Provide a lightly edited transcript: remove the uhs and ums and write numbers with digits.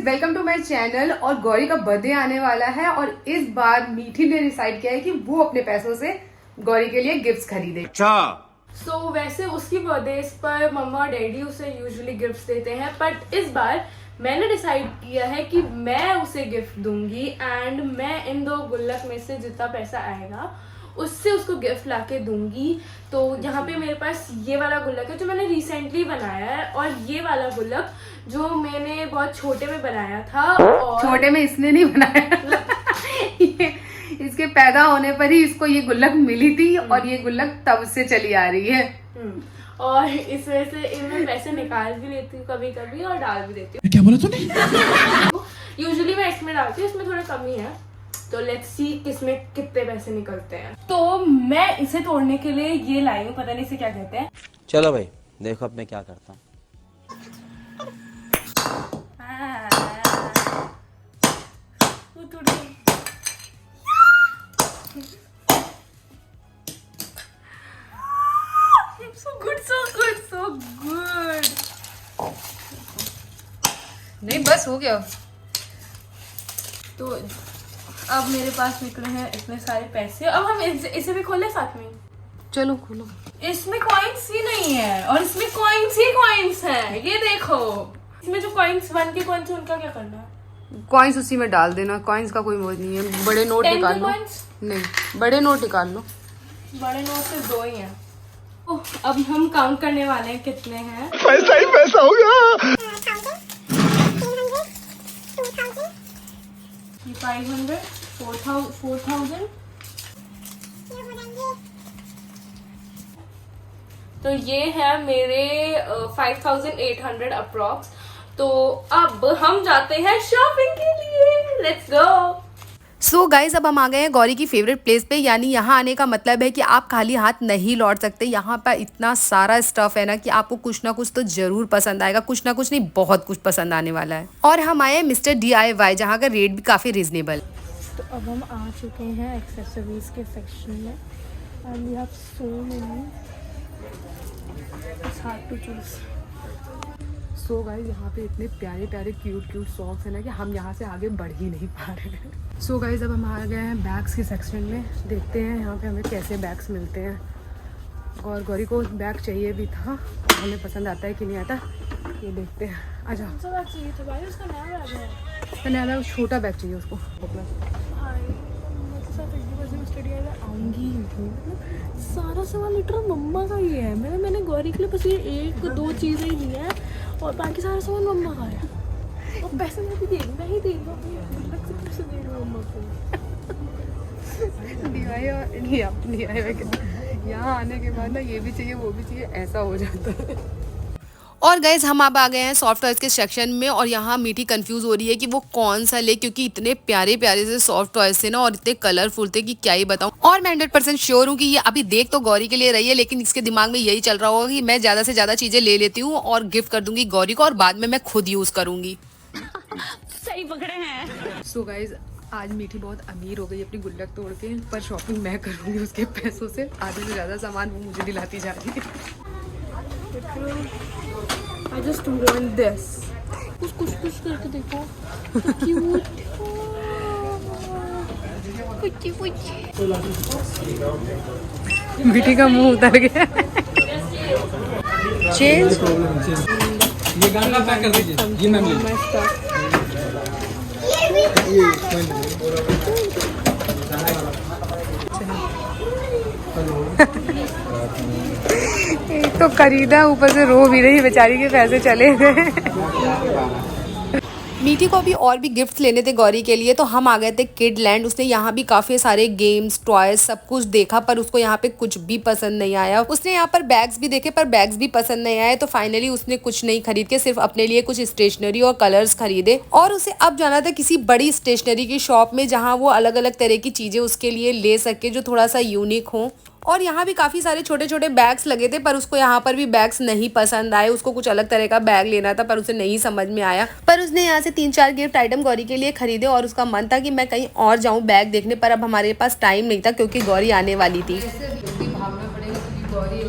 Welcome to my channel. और गौरी का birthday आने वाला है और इस बार मीठी ने डिसाइड किया है कि वो अपने पैसों से गौरी के लिए गिफ्ट्स खरीदे। अच्छा वैसे उसकी बर्थडे पर मम्मा और डैडी उसे यूजुअली गिफ्ट्स देते हैं, बट इस बार मैंने डिसाइड किया है कि मैं उसे गिफ्ट दूंगी एंड मैं इन 2 गुल्लक में से जितना पैसा आएगा उससे उसको गिफ्ट लाके दूंगी। तो यहाँ पे मेरे पास ये वाला गुल्लक है जो मैंने रिसेंटली बनाया है, और ये वाला गुल्लक जो मैंने बहुत छोटे में बनाया था। और छोटे में इसने नहीं बनाया इसके पैदा होने पर ही इसको ये गुल्लक मिली थी और ये गुल्लक तब से चली आ रही है। और इस वजह से इनमें पैसे निकाल भी लेती हूँ कभी कभी और डाल भी देती हूँ। क्या बोला तूने? यूजुअली मैं इसमें डालती हूँ, इसमें थोड़ा कमी है, तो लेट्स सी किसमें कितने पैसे निकलते हैं। तो मैं इसे तोड़ने के लिए ये लाई हूँ, पता नहीं इसे क्या कहते हैं। चलो भाई देखो अब मैं क्या करता हूँ। वो टूट गई। So good, so good, so good. नहीं बस हो गया। तो अब मेरे पास निकले हैं इतने सारे पैसे, अब हम इसे भी खोले साथ में। चलो खोलो। इसमें कॉइन्स ही नहीं है और इसमें कॉइन्स ही कॉइन्स हैं, ये देखो। इसमें जो कॉइन्स 1 के कॉइन्स है उनका क्या करना है? कॉइन्स उसी में डाल देना, कॉइन्स का कोई मौज नहीं है। बड़े नोट 10 निकाल के लो। कॉइन्स? नहीं बड़े नोट निकाल लो। बड़े नोट से 2 ही हैं। अब हम काउंट करने वाले हैं कितने हैं। पैसा ही पैसा होगा। 500, 4000। तो ये है मेरे 5800 अप्रॉक्स। तो अब हम जाते हैं शॉपिंग के लिए, लेट्स गो। सो गाइज अब हम आ गए हैं गौरी की फेवरेट प्लेस पे। यानी यहाँ आने का मतलब है कि आप खाली हाथ नहीं लौट सकते। यहाँ पर इतना सारा स्टफ है ना कि आपको कुछ ना कुछ तो जरूर पसंद आएगा। कुछ ना कुछ नहीं, बहुत कुछ पसंद आने वाला है। और हम आए हैं मिस्टर DIY, जहाँ का रेट भी काफी रीजनेबल। तो अब हम आ चुके हैं एक्सेसरीज के सेक्शन में and we have so many, it's hard to choose. So guys यहाँ पे इतने प्यारे प्यारे क्यूट सॉक्स है ना कि हम यहाँ से आगे बढ़ ही नहीं पा रहे हैं। सो गाइज अब हम आ गए हैं बैग्स के सेक्शन में। देखते हैं यहाँ पे हमें कैसे बैग्स मिलते हैं। और गौरी को बैग चाहिए भी था, हमें पसंद आता है कि नहीं आता ये देखते हैं। आ जाओ। कौन सा बैग चाहिए था भाई? उसका नया बैग है। उसका नया छोटा बैग चाहिए उसको। भाई मेरे साथ एक बजे में स्टडी आया आऊँगी ही। सारा सामान लिटरल मम्मा का ही है। मैंने गौरी के लिए बस ये 1-2 चीज़ें ही ली हैं और बाकी सारा सामान मम्मा का है। और पैसे मैं भी दे दूँ, मैं ही दे दूँ, पैसे दे दूँ मम्मा को। यहाँ आने के बाद ना ये भी चाहिए वो भी चाहिए, ऐसा हो जाता है। और गाइज हम अब आ गए हैं सॉफ्ट टॉयज के सेक्शन में। और यहाँ मीठी कंफ्यूज हो रही है कि वो कौन सा ले, क्योंकि इतने प्यारे प्यारे से सॉफ्ट टॉयज थे ना और इतने कलरफुल थे कि क्या ही बताऊं। और मैं 100% श्योर हूँ कि ये अभी देख तो गौरी के लिए रही है, लेकिन इसके दिमाग में यही चल रहा होगा कि मैं ज्यादा से ज्यादा चीजें ले लेती हूँ और गिफ्ट कर दूंगी गौरी को और बाद में मैं खुद यूज करूंगी। सही पकड़े हैं। सो गाइज आज मीठी बहुत अमीर हो गई अपनी गुल्लक तोड़ के, पर शॉपिंग मैं करूंगी उसके पैसों से। आधे से ज्यादा सामान वो मुझे दिलाती जा रही है। I just want this. कुछ करके देखो, क्यूट। मीठी का मुंह उतर गया। चेंज ये गाना पैक कर दीजिए। ये मैम एक तो खरीदा, ऊपर से रो भी रही बेचारी के पैसे चले गए। मीठी को अभी और भी गिफ्ट्स लेने थे गौरी के लिए, तो हम आ गए थे किड लैंड। उसने यहाँ भी काफी सारे गेम्स टॉयज सब कुछ देखा, पर उसको यहाँ पे कुछ भी पसंद नहीं आया। उसने यहाँ पर बैग्स भी देखे पर बैग्स भी पसंद नहीं आए, तो फाइनली उसने कुछ नहीं खरीद के सिर्फ अपने लिए कुछ स्टेशनरी और कलर्स खरीदे। और उसे अब जाना था किसी बड़ी स्टेशनरी की शॉप में, जहाँ वो अलग अलग तरह की चीजें उसके लिए ले सके जो थोड़ा सा यूनिक हो। और यहाँ भी काफी सारे छोटे छोटे बैग्स लगे थे, पर उसको यहाँ पर भी बैग्स नहीं पसंद आए। उसको कुछ अलग तरह का बैग लेना था पर उसे नहीं समझ में आया। पर उसने यहाँ से 3-4 गिफ्ट आइटम गौरी के लिए खरीदे और उसका मन था कि मैं कहीं और जाऊँ बैग देखने, पर अब हमारे पास टाइम नहीं था क्योंकि गौरी आने वाली थी। भागना पड़ेगा क्योंकि गौरी